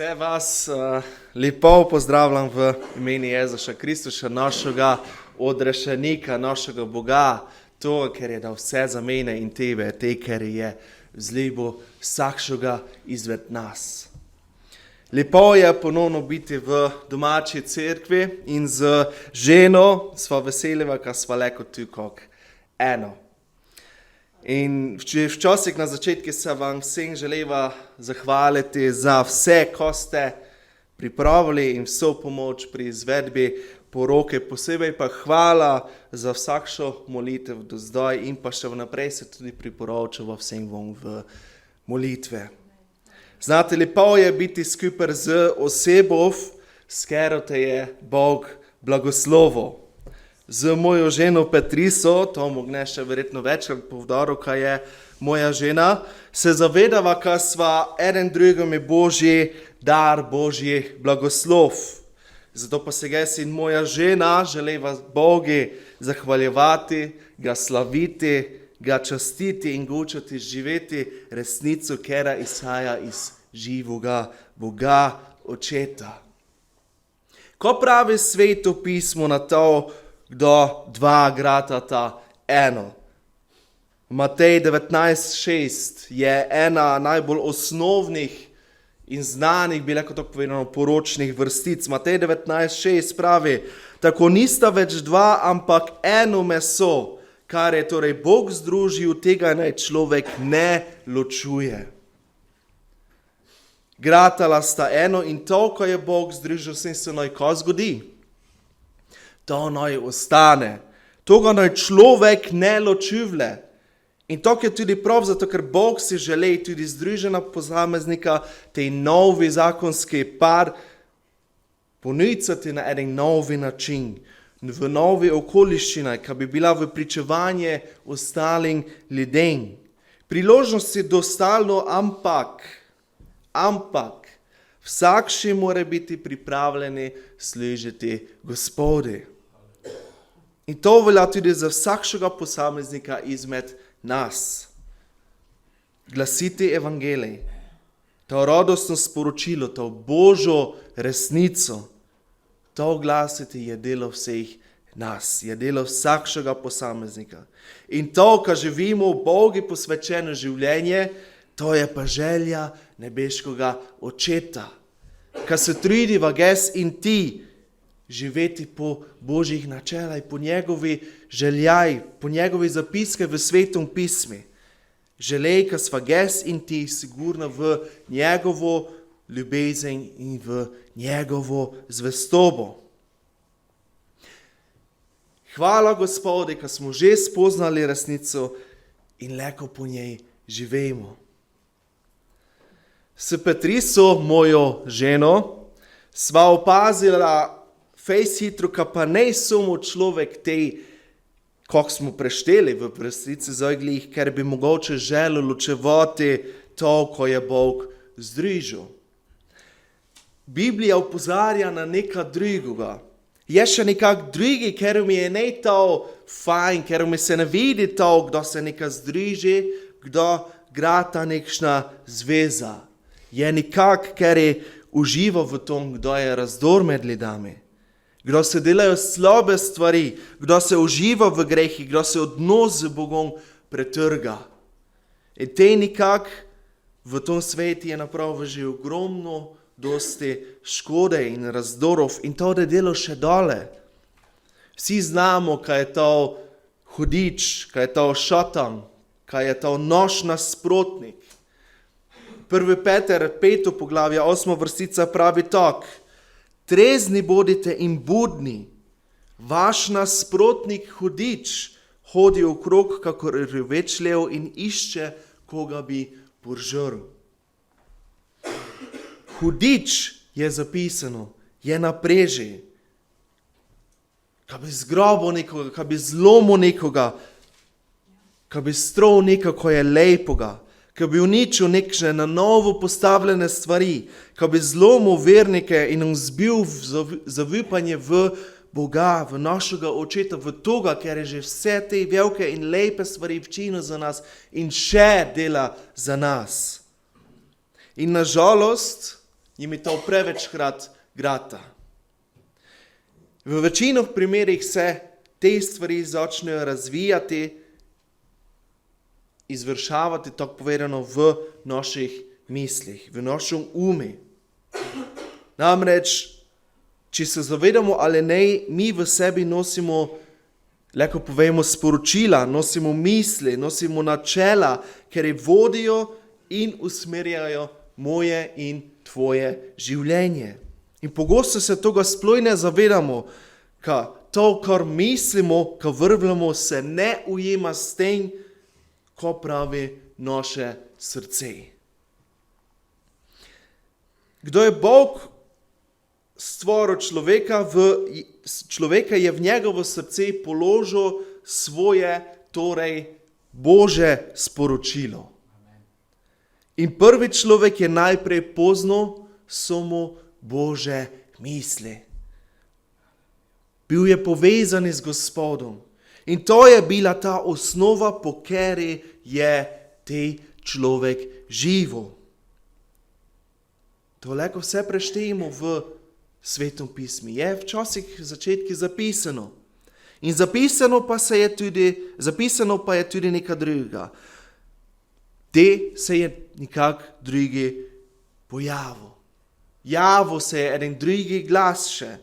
Vse vas lepo pozdravljam v imeni Jezusa Kristusa, našega odrešenika, našega Boga, to, ker je dal vse za mene in tebe, te, ker je vzljubil vsakšega izmed nas. Lepo je ponovno biti v domači cerkvi in z ženo sva veseliva, ka sva leko tukaj eno. In včasih na začetku se vam vsem želeva zahvaliti za vse, ko ste pripravili in vso pomoč pri izvedbi poroke. Posebej pa hvala za vsakšo molitev do zdaj in pa še vnaprej se tudi priporočava vsem vam v molitve. Znate, lepo je biti skupaj z osebo, s katero te je Bog blagoslovil. Z mojo ženo Petriso, to mogne še verjetno večkrat povdaril, kaj je moja žena, se zavedava, ka sva eden drugemu Božji dar, Božji blagoslov. Zato pa se jaz in moja žena želeva Bogu zahvaljevati, ga slaviti, ga častiti in ga učiti živeti resnico, kera izhaja iz živoga Boga, Očeta. Ko pravi Sveto pismo na to, kdo dva gratata eno. Matej 19:6 je ena najbolj osnovnih in znanih, bi lahko tako povedano, poročnih vrstic. Matej 19:6 pravi, tako nista več dva, ampak eno meso, kar je torej Bog združil, tega naj človek ne ločuje. Gratala sta eno in to, ko je Bog združil, se naj ko zgodi. To naj ostane. Toga naj človek ne ločuje. In to je tudi prav, zato ker Bog si želi tudi združena posameznika, tej novi zakonski par, ponuditi na en novi način, v novi okoliščini, ki bi bila v pričevanje ostalim ljudem. Priložnosti do stalno, ampak, vsakši mora biti pripravljeni služiti Gospodi. In to velja tudi za vsakšega posameznika izmed nas. Glasiti evangelij, to radostno sporočilo, to Božjo resnico, to glasiti je delo vseh nas, je delo vsakšega posameznika. In to, kar živimo v Bogu posvečeno življenje, to je pa želja nebeškega Očeta, kar se trudiva jaz in ti živeti po Božjih načelah, po njegovi željaj, po njegovi zapiske v Svetom pismi. Želej, ka sva jaz in ti sigurno v njegovo ljubezen in v njegovo zvestobo. Hvala Gospodi, ka smo že spoznali resnico in leko po njej živimo. S Petriso, mojo ženo, sva opazila fejs hitro, ka pa ne samo človek tej, kak smo prešteli v resnici zaglih, ker bi mogoče želel ločevati to, ko je Bog združil. Biblija opozarja na nekaj drugega. Je še nekak drugi, ker mi je ne to fajn, ker mi se ne vidi to, kdo se nekaj združi, kdo grata nekšna zveza. Je nekak, ker je uživa v tom, kdo je razdor med ljudmi. Kdo se delajo slabe stvari, kdo se uživa v grehi, kdo se odnos z Bogom pretrga. In te nekak v tom svetu je napravil že ogromno dosti škode in razdorov in to, da delo še dole. Vsi znamo, kaj je to hudič, kaj je to šatan, kaj je to naš nasprotnik. 1. Peter 5. poglavje 8. vrstica pravi tak: trezni bodite in budni, vaš nasprotnik hudič hodi okrog, kakor rjoveč lev in išče, koga bi požrl. Hudič je zapisano, je na preži, ka bi zgrobil nekoga, ka bi zlomil nekoga, ka bi strol nekoga, ko je lepoga, ka bi uničil nekšne na novo postavljene stvari, ka bi zlomil vernike in vzbil zaupanje v Boga, v našega Očeta, v toga, ker je že vse te velike in lepe stvari včinil za nas in še dela za nas. In nažalost jim je to prevečkrat grata. V večino primerih se te stvari začnejo razvijati, izvršavati, tako povedano, v naših mislih, v našem umu. Namreč, če se zavedamo ali ne, mi v sebi nosimo, lahko povemo, sporočila, nosimo misli, nosimo načela, ker vodijo in usmerjajo moje in tvoje življenje. In pogosto se tega sploh ne zavedamo, ka to, kar mislimo, kar vrvljamo, se ne ujema s tem, ko pravi naše srce. Kdo je Bog stvoril človeka, človeka je v njegovo srce položil svoje, torej Božje sporočilo. In prvi človek je najprej poznal samo Božje misli. Bil je povezan z Gospodom. In to je bila ta osnova, po kateri je tej človek živel. To lahko vse preštejemo v Svetom pismu. Je včasih v začetku zapisano. In zapisano pa je tudi nekaj drugega. Te se je nekak drugi pojavil. Javil se je eden drugi glas še.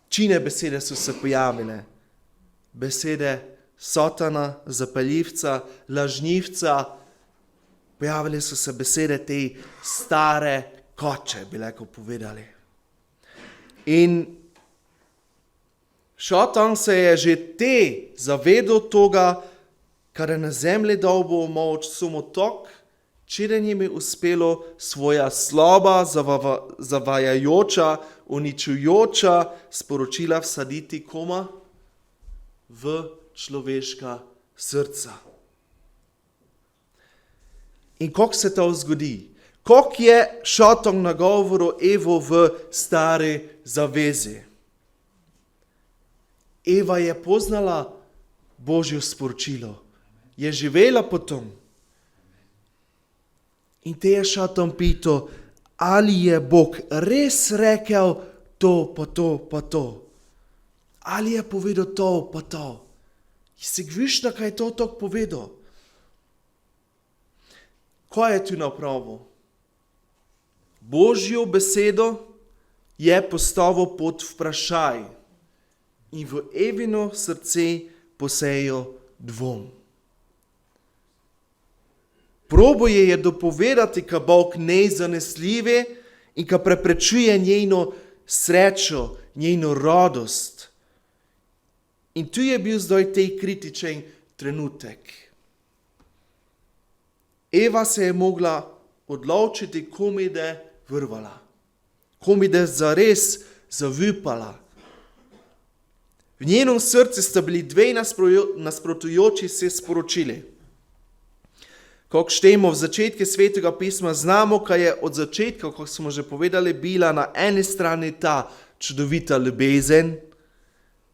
Čine besede so se pojavile. Besede Satana, zapeljivca, lažnivca. Pojavile so se besede te stare koče, bi lahko povedali. In Satan se je že te zavedal toga, kar je na zemlji dobil moč samo tok, čeden jim je uspelo svoja slaba, zavajajoča, uničujoča sporočila vsaditi koma v človeška srca. In kako se to zgodi? Kako je Satan nagovoril Evo v stari zavezi? Eva je poznala Božjo sporočilo. Je živela potom. In te je Satan pital, ali je Bog res rekel to, pa to, pa to. Ali je povedal to, pa to. Si gviš, da kaj je to tako povedal? Kaj je tu napravil? Božjo besedo je postavil pod vprašaj in v Evino srce posejal dvom. Probo je dopovedati, ka Bog nezanesljivi in ka preprečuje njeno srečo, njeno radost. In tu je bil zdaj tej kritičen trenutek. Eva se je mogla odločiti, komu da vrvala, komu da zares zavipala. V njenem srcu sta bili dve nasprotujoči se sporočili. Kako štejemo v začetku Svetega pisma, znamo, kaj je od začetka, kako smo že povedali, bila na eni strani ta čudovita ljubezen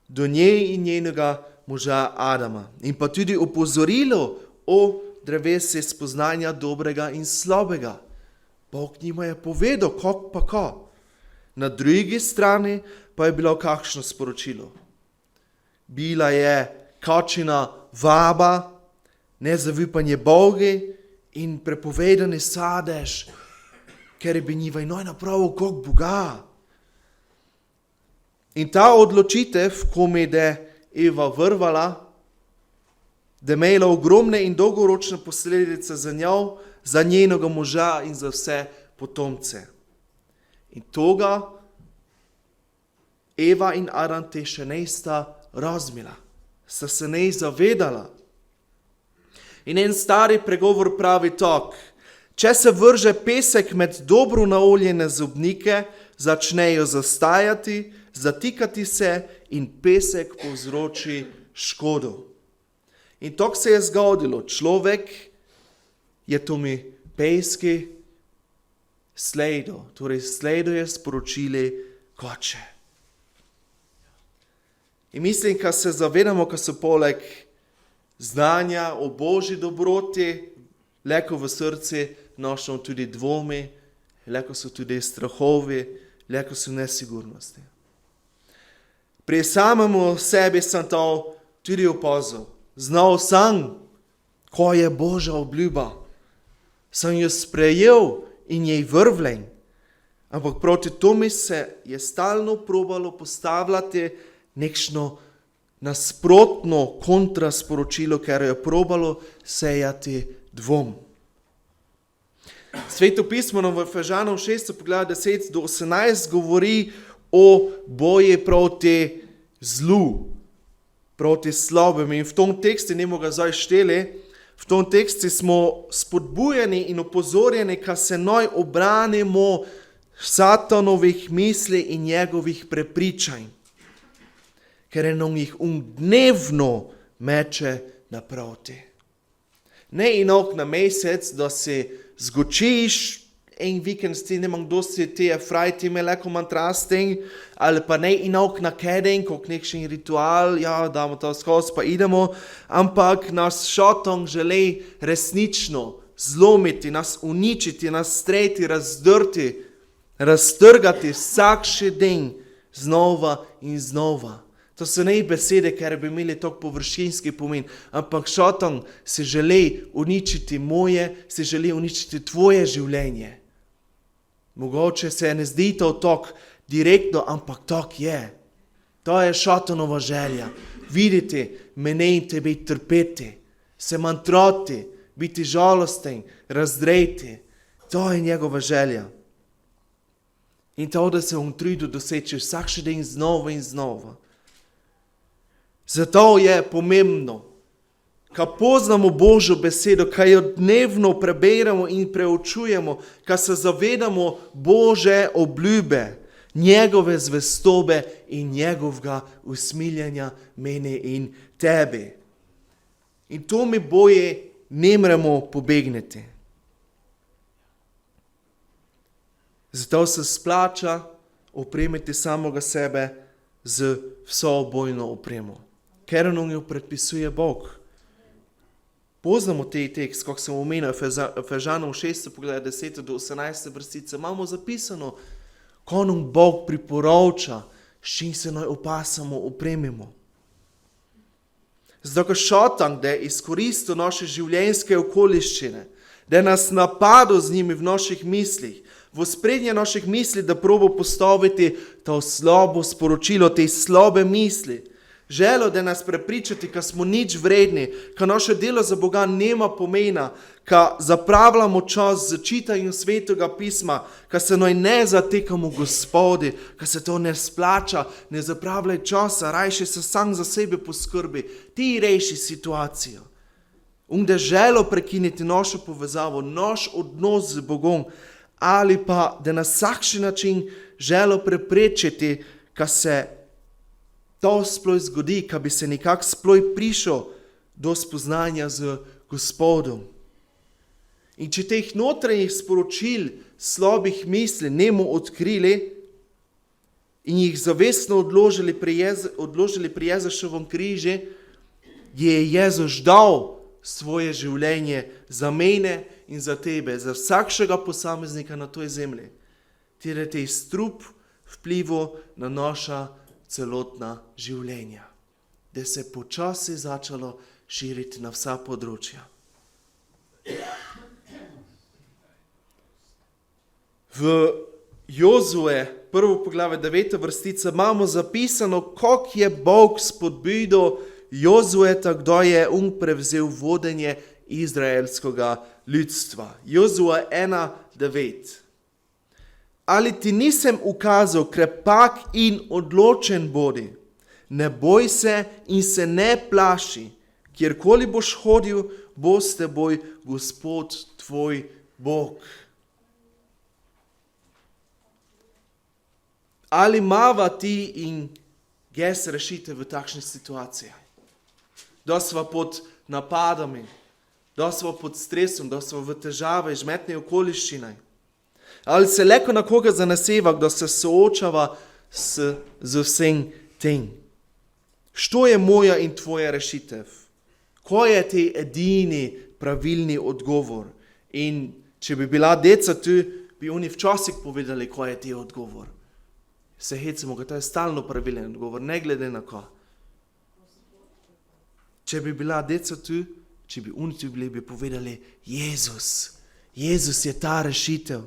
do nje in njenega moža Adama. In pa tudi opozorilo o drevesi spoznanja dobrega in slabega. Bog njima je povedal, kako pa kako. Na drugi strani pa je bilo kakšno sporočilo. Bila je kačina vaba, nezavipanje Bogi in prepovedani sadež, ker bi njivaj noj napravil kot Boga. In ta odločitev, komu je Eva vrvala, da je imela ogromne in dolgoročne posledice za njo, za njenega moža in za vse potomce. In toga Eva in Adam te še ne sta razmila, sta se ne zavedala. In en stari pregovor pravi tak, če se vrže pesek med dobro naoljene zobnike, začnejo zastajati, zatikati se in pesek povzroči škodo. In tako se je zgodilo. Človek je tome peski sledil, torej sleduje sporočili koče. In mislim, ko se zavedamo, ko so poleg znanja o Božji dobroti, leko v srci nošamo tudi dvomi, lahko so tudi strahovi, lahko so nesigurnosti. Pri samemu sebi sem to tudi opazil. Znal sem, ko je Božja obljuba. Sem jo sprejel in jej vrvlen. Ampak proti tome se je stalno probalo postavljati nekšno nasprotno kontrasporočilo, ker je probalo sejati dvom. Sveto pismo nam v Efežanom 6. poglavju 10 do 18 govori o boji proti zlu, proti slabemu. In v tom tekstu, ne bomo ga zdaj šteli, v tom tekstu smo spodbujeni in opozorjeni, ka se noj obranimo Satanovih misli in njegovih prepričanj, ker je nam jih dnevno meče naproti. Ne inak na mesec, da si zgočiš en vikend, ti nemam dosti te frajti me leko mantrasting, ali pa ne inak na keden, kot nekšen ritual, ja, damo to skozi, pa idemo, ampak nas šatan želi resnično zlomiti, nas uničiti, nas streti, razdrti, raztrgati vsak še den znova in znova. To so ne besede, ker bi imeli tako površinski pomen, ampak šatan se želi uničiti moje, se želi uničiti tvoje življenje. Mogoče se ne zdi to tako direktno, ampak tako je. To je šatanova želja. Videti mene in tebe trpeti, se mantrati, biti žalosten, razdreti. To je njegova želja. In to, da se trudi doseči vsak še dan znova in znova. Zato je pomembno, ko poznamo Božjo besedo, ko jo dnevno preberemo in preučujemo, ko se zavedamo Božje obljube, njegove zvestobe in njegovega usmiljenja mene in tebi. In to mi boje ne moremo pobegniti. Zato se splača opremiti samoga sebe z vso bojno opremo, ker nam jo predpisuje Bog. Poznamo te tekst, kako sem omenil, Efežanom 6. poglavju 10. do 18. vrstice, imamo zapisano, ko nam Bog priporoča, s čim se naj opasamo, opremimo. Zato, ko šatan, da je izkoristil naše življenjske okoliščine, da nas napadel z njimi v naših mislih, v sprednje naših misli, da probo postaviti to slabo sporočilo, te slabe misli. Želo, da nas prepričati, ka smo nič vredni, ka naše delo za Boga nema pomena, ka zapravljamo čas z čitanjem Svetega pisma, ka se noj ne zatekamo Gospodi, ka se to ne splača, ne zapravljaj časa, rajši se sam za sebe poskrbi, ti reši situacijo. Da želo prekiniti našo povezavo, naš odnos z Bogom, ali pa da na vsakši način želo preprečiti, ka se to sploh zgodi, ka bi se nekako sploh prišel do spoznanja z Gospodom. In če teh notranjih sporočil, slabih misli nemo odkrili in jih zavestno odložili pri Jezušovem križi, je Jezus dal svoje življenje za mene in za tebe, za vsakšega posameznika na toj zemlji, ter je strup vplival na naša celotna življenja, da se počasi začalo širiti na vsa področja. V Jozue, 1. poglavje 9. vrstica, imamo zapisano, kako je Bog spodbudil Jozueta, kdo je prevzel vodenje izraelskega ljudstva. Jozue 1:9. Ali ti nisem ukazal, krepak in odločen bodi, ne boj se in se ne plaši, kjerkoli boš hodil, bo s teboj Gospod tvoj Bog. Ali mava ti in ges rešite v takšnih situacijah? Da smo pod napadami, da smo pod stresom, da smo v težave, žmetne okoliščine. Ali se leko na koga zaneseva, da se soočava z vsem tem. Što je moja in tvoja rešitev? Ko je ti edini pravilni odgovor? In če bi bila deca tu bi oni včasih povedali, kaj je ti odgovor. Se hecimo, to je stalno pravilen odgovor, ne glede na kaj. Če bi bila deca tu, če bi oni tu bili, bi povedali, Jezus je ta rešitev.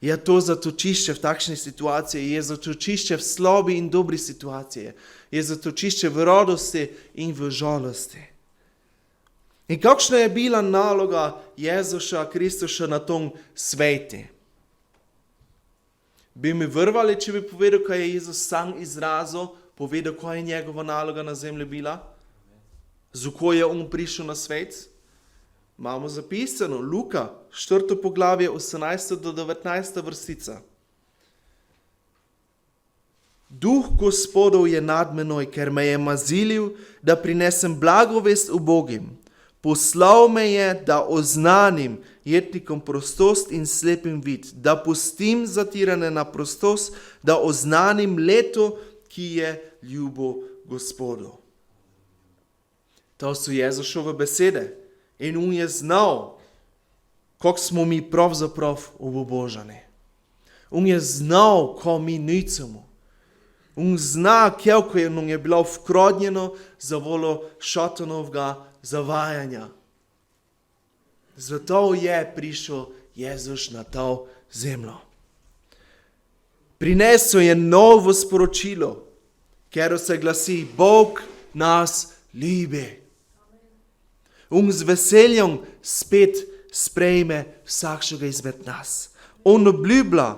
Je to zatočišče v takšni situaciji, je zatočišče v slabi in dobri situaciji, je zatočišče v radosti in v žalosti. In kakšna je bila naloga Jezusa Kristusa na tom sveti? Bi mi vrvali, če bi povedal, kaj je Jezus sam izrazil, povedal, kaj je njegova naloga na zemlji bila? Zakaj je on prišel na svet? Imamo zapisano, Luka, 4. poglavje, 18. do 19. vrstica. Duh Gospodov je nad menoj, ker me je mazilil, da prinesem blagovest ubogim. Poslal me je, da oznanim jetnikom prostost in slepim vid, da pustim zatirane na prostost, da oznanim leto, ki je ljubo Gospodu. To so Jezušove besede. In on je znal, kako smo mi pravzaprav obubožani. On je znal, ko mi nicamo. On zna, koliko je nam je bilo vkradnjeno za volo šatanovega zavajanja. Zato je prišel Jezus na to zemljo. Prinesel je novo sporočilo, ker se glasi, Bog nas ljubi. On z veseljem spet sprejme vsakšega izmed nas. On obljublja,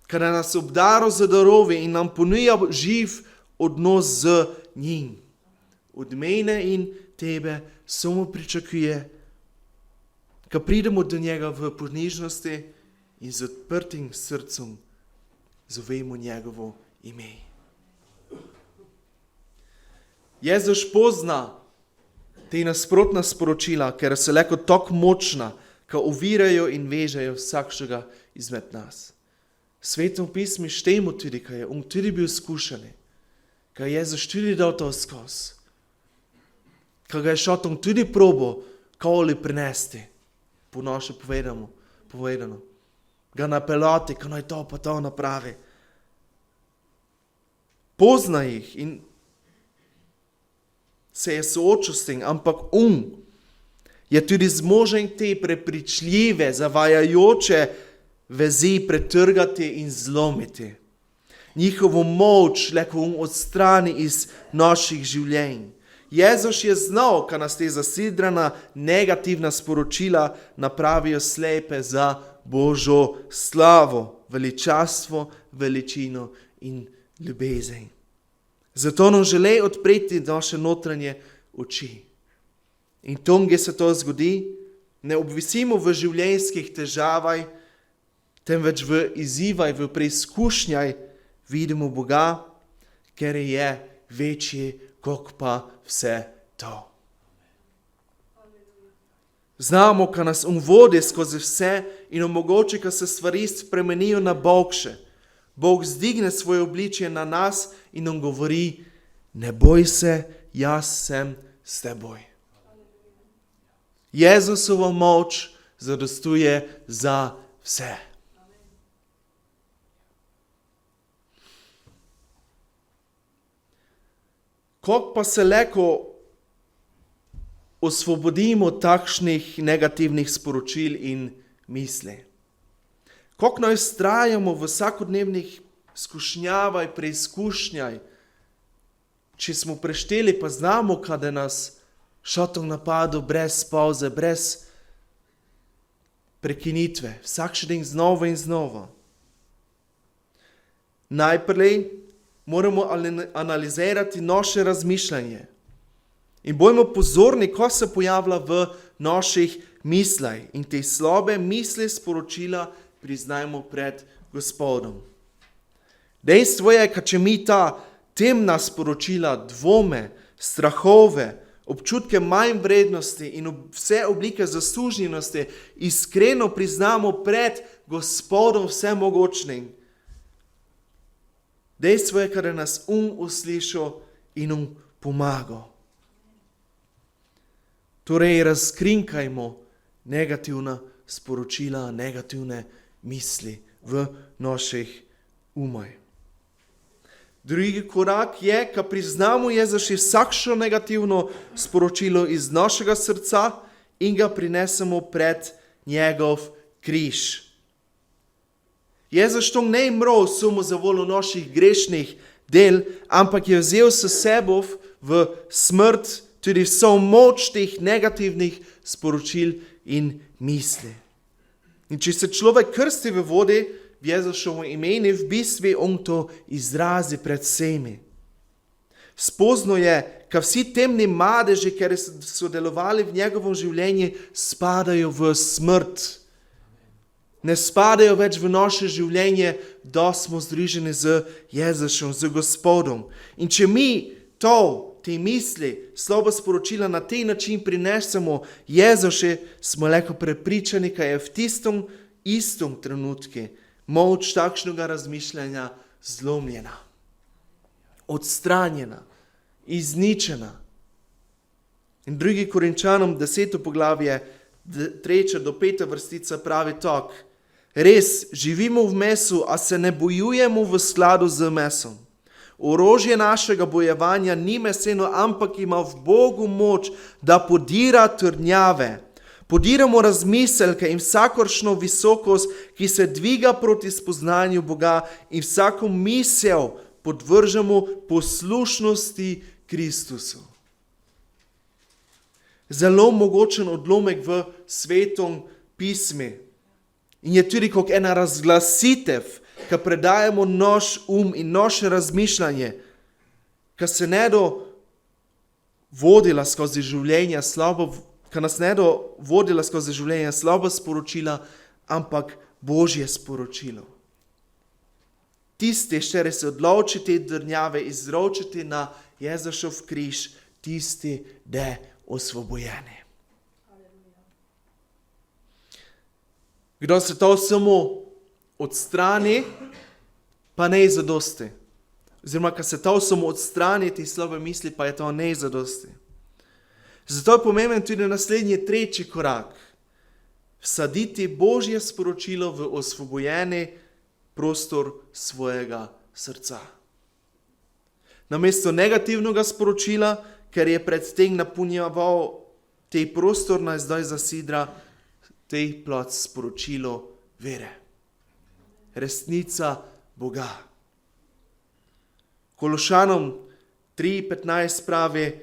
kada nas obdaro z darovi in nam ponuja živ odnos z njim. Od mene in tebe samo pričakuje, ko pridemo do njega v ponižnosti in z odprtim srcem zovemo njegovo ime. Jezus pozna te nasprotna sporočila, ker so leko tako močna, ko ovirajo in vežejo vsakšega izmed nas. Svetom pismi štejmo tudi, ko je on tudi bil skušan, ko je Jezus tudi dal to skozi, ko ga je šatom tudi probo, koli prinesti, po naše povedano, ga napeljati, ko naj to pa to napravi. Pozna jih in se je soočil s tem, ampak on je tudi zmožen te prepričljive, zavajajoče vezi pretrgati in zlomiti. Njihovo moč lahko on odstrani iz naših življenj. Jezus je znal, ko nas te zasidrana negativna sporočila napravijo slepe za Božjo slavo, veličastvo, veličino in ljubezen. Zato nam želi odpreti naše notranje oči. In tam, kjer se to zgodi, ne obvisimo v življenjskih težavah, temveč v izzivaj, v preizkušnjaj vidimo Boga, ker je večji, kot pa vse to. Znamo, ko nas on vodi skozi vse in omogoči, ko se stvari spremenijo na boljše. Bog zdigne svoje obličje na nas in nam govori, ne boj se, jaz sem s teboj. Jezusova moč zadostuje za vse. Kako pa se lahko osvobodimo takšnih negativnih sporočil in misli? Kako naj vztrajamo v vsakodnevnih skušnjavaj, preizkušnjaj, če smo prešteli, pa znamo, kada nas šatom napadu brez pauze, brez prekinitve, vsak dan znova in znova. Najprej moramo analizirati naše razmišljanje in bojmo pozorni, ko se pojavlja v naših mislih in te slabe misli sporočila priznajmo pred Gospodom. Dejstvo je, da če mi ta temna sporočila, dvome, strahove, občutke manj vrednosti in vse oblike zasluženosti iskreno priznamo pred Gospodom vsemogočnim, dejstvo je, da nas uslišal in pomagal. Torej razkrinkajmo negativna sporočila, negativne misli v naših umah. Drugi korak je, ko priznamo Jezusu vsakšno negativno sporočilo iz našega srca in ga prinesemo pred njegov križ. Jezus to ne umrl samo za voljo naših grešnih del, ampak je vzel s seboj v smrt tudi vso moč teh negativnih sporočil in misli. In če se človek krsti v vodi, v Jezusovo imeni, v bistvu on to izrazi pred vsemi. Spozno je, ka vsi temni madeži, ki so delovali v njegovom življenju, spadajo v smrt. Ne spadajo več v naše življenje, da smo združeni z Jezusom, z Gospodom. In če mi te misli, slabo sporočila na tej način prinesemo Jezusu, smo lahko prepričani, da je v tistem istem trenutku moč takšnega razmišljanja zlomljena, odstranjena, izničena. In 2. Korinčanom 10. poglavje, 3. do 5. vrstica pravi tak: res, živimo v mesu, a se ne bojujemo v skladu z mesom. Orožje našega bojevanja ni meseno, ampak ima v Bogu moč, da podira trdnjave. Podiramo razmiselke in vsakršno visokost, ki se dviga proti spoznanju Boga, in vsako misel podvržemo poslušnosti Kristusu. Zelo mogočen odlomek v Svetom pismu. In je tudi kot ena razglasitev, ki predajamo naš in naše razmišljanje, ki se ne do vodila skozi življenje slabo, ki nas ne do vodila skozi življenje slabo sporočila, ampak Božje sporočilo. Tisti, še se odločite drnjave izročiti na Jezusov križ, tisti, da osvobojeni. Kdo se to samo odstrani, pa ne zadosti. Oziroma, ko se to samo odstrani, ti slabe misli, pa je to ne zadosti. Zato je pomemben tudi naslednji 3. korak. Vsaditi Božje sporočilo v osvobojeni prostor svojega srca. Namesto negativnega sporočila, ker je predtem napolnjeval te prostor, naj zdaj zasidra tej plot sporočilo vere. Resnica Boga. Kološanom 3:15 pravi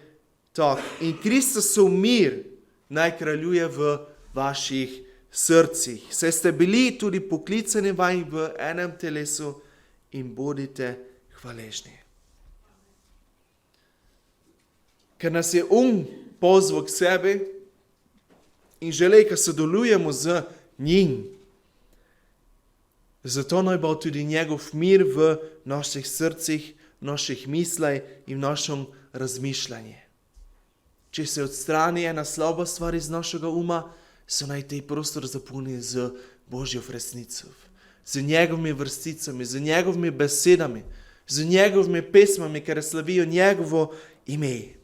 tak: in Kristusov mir naj kraljuje v vaših srcih. Saj ste bili tudi poklicani vanj v enem telesu in bodite hvaležni. Ker nas je pozval k sebi in želi, da sodelujemo z njim, zato naj bo tudi njegov mir v naših srcih, naših mislih in v našem razmišljanju. Če se odstrani ena slaba stvar iz našega uma, se naj tej prostor zapolni z Božjo resnico, z njegovimi vrsticami, z njegovimi besedami, z njegovimi pesmami, ker slavijo njegovo ime.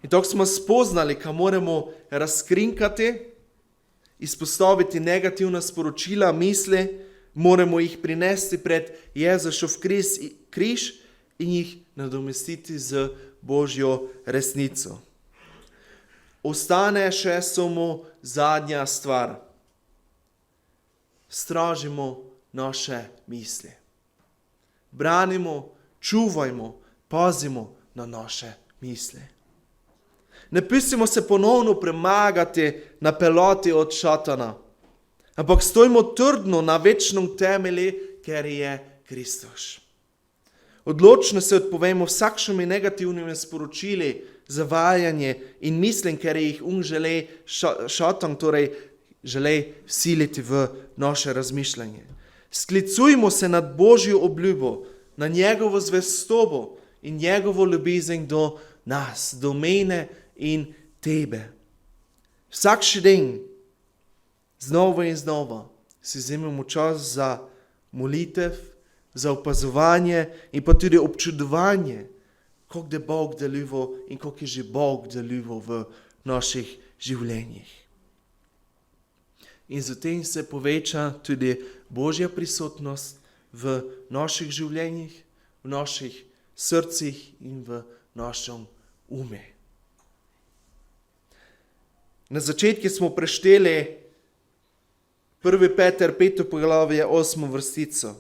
In tako smo spoznali, kaj moramo razkrinkati, izpostaviti negativna sporočila, misli, moramo jih prinesti pred Jezusov križ in jih nadomestiti z Božjo resnico. Ostane še samo zadnja stvar. Stražimo naše misli. Branimo, čuvajmo, pazimo na naše misli. Ne pustimo se ponovno premagati na peloti od šatana, ampak stojimo trdno na večnem temelju, ker je Kristus. Odločno se odpovemo vsakšnimi negativnimi sporočili, zavajanje in mislim, ker jih želi šatan, torej želi vsiliti v naše razmišljanje. Sklicujmo se nad Božjo obljubo, na njegovo zvestobo in njegovo ljubezen do nas, do mene in tebe. Vsak dan, znova in znova, si vzemimo čas za molitev, za opazovanje in pa tudi občudovanje, kako je Bog deloval in kako je že Bog deloval v naših življenjih. In zatem se poveča tudi Božja prisotnost v naših življenjih, v naših srcih in v našem ume. Na začetku smo prešteli 1. Peter 5. poglavje 8. vrstico.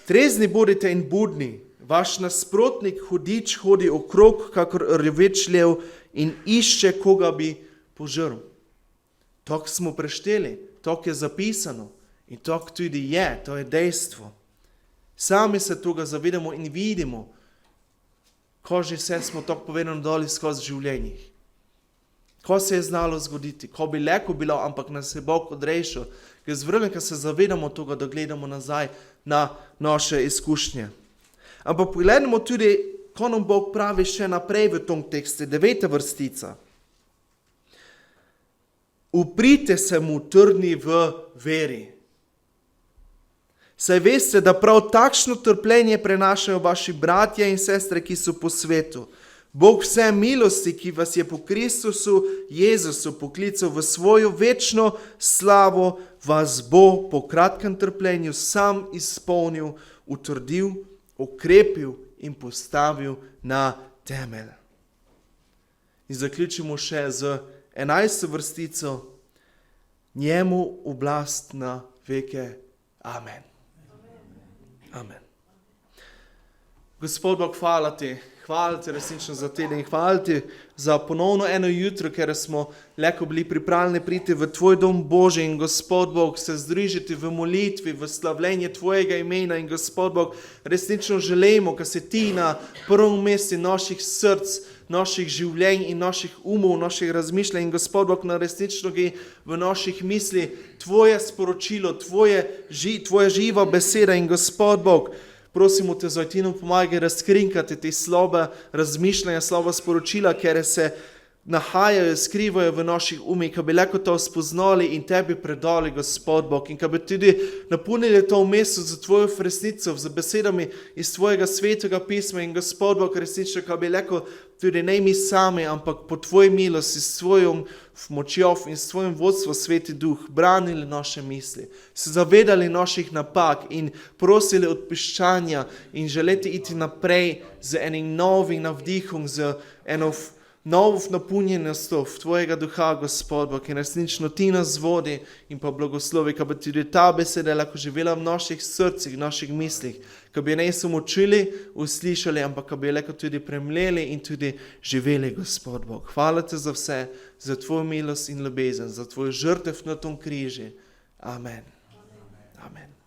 Trezni bodite in budni, vaš nasprotnik hudič hodi okrog, kakor rjoveč lev in išče, koga bi požrl. Tako smo prešteli, tako je zapisano in tako tudi je, to je dejstvo. Sami se tega zavedamo in vidimo, ko že vse smo tako povedano dali skozi življenjih. Ko se je znalo zgoditi, ko bi lahko bilo, ampak nas je Bog odrešil, ker z vremena se zavedamo tega, da gledamo nazaj na naše izkušnje. Ampak pogledamo tudi, ko nam Bog pravi še naprej v tom tekstu, 9. vrstica. Uprite se mu trdni v veri. Saj veste, da prav takšno trpljenje prenašajo vaši bratje in sestre, ki so po svetu. Bog vse milosti, ki vas je po Kristusu Jezusu poklical v svojo večno slavo, vas bo po kratkem trpljenju sam izpolnil, utrdil, okrepil in postavil na temelj. In zaključimo še z 11. vrstico. Njemu oblast na veke. Amen. Amen. Gospod Bog, hvala ti resnično za teden, hvala ti za ponovno eno jutro, ker smo lahko bili pripravljeni priti v tvoj dom Božji in Gospod Bog se združiti v molitvi, v slavljenje tvojega imena in Gospod Bog, resnično želimo, ker si ti na prvem mestu naših src, naših življenj in naših umov, naših razmišljanj in Gospod Bog, na resnično gre v naših misli tvoje sporočilo, tvoja živa beseda in Gospod Bog, prosimo te, da ti nam pomagaj razkrinkati te slabe razmišljanja, slaba sporočila, ker se nahajajo, skrivajo v naših umih, ki bi lahko to spoznali in tebi predali, Gospod Bog, in ki bi tudi napolnili to mesto za tvojo resnico, z besedami iz tvojega svetega pisma in Gospod Bog, resnično, ki bi lahko tudi ne mi sami, ampak po tvoji milosti, s tvojom močjo in s tvojim vodstvom, Sveti Duh, branili naše misli, se zavedali naših napak in prosili odpuščanja in želeti iti naprej z enim novim navdihom, z eno novo napolnjenostjo tvojega duha, Gospod Bog, in resnično ti nas vodi in pa blagoslovi, ki bi tudi ta beseda lahko živela v naših srcih, naših mislih, ki bi ne samo čuli, uslišali, ampak ki bi lahko tudi premleli in tudi živeli, Gospod Bog. Hvala ti za vse, za tvojo milost in ljubezen, za tvoj žrtev na tom križi. Amen. Amen.